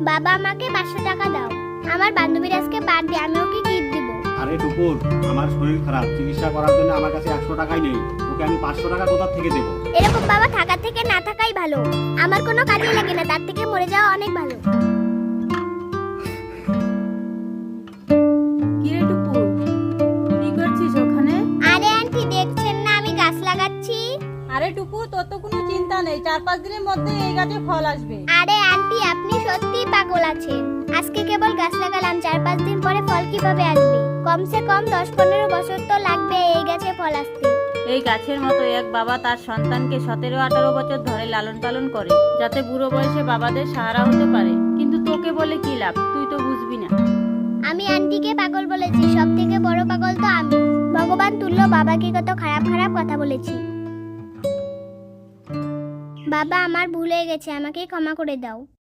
বাবা আমাকে 500 টাকা দাও, আমার বান্ধবীর আজকে বার্থডে, আমি ওকে গিফট দেব। আরে টুকুর, আমার শরীর খারাপ, চিকিৎসা করার জন্য আমার কাছে 100 টাকাই নেই, তোকে আমি 500 টাকা কোথা থেকে দেব? এরকম বাবা থাকার থেকে না থাকাই ভালো, আমার কোনো কাজে লাগে না, তার থেকে মরে যাওয়া অনেক ভালো। কিরে টুকুর, কি করছিস ওখানে? আরে আন্টি দেখছেন না আমি গাছ লাগাচ্ছি। আরে টুকু, তোর তো কোনো চিন্তা নেই, 4-5 দিনের মধ্যে এই গাছে ফল আসবে। আরে আন্টি আপনি সত্যিই পাগল আছেন, আজকে কেবল গাছ লাগালাম, 4-5 দিন পরে ফল কিভাবে আসবে? কমসে কম 10-15 বছর তো লাগবে এই গাছে ফল আসতে। এই গাছের মতো এক বাবা তার সন্তানকে 17-18 বছর ধরে লালন পালন করে, যাতে বুড়ো বয়সে বাবাদের সাহারা হতে পারে। কিন্তু তোকে বলে কি লাভ, তুই তো বুঝবি না। আমি আন্টিকে পাগল বলেছি, সব থেকে বড় পাগল তো আমি। ভগবান তুল্য বাবাকে কত খারাপ খারাপ কথা বলেছি। বাবা আমার ভুল হয়ে গেছে, আমাকে ক্ষমা করে দাও।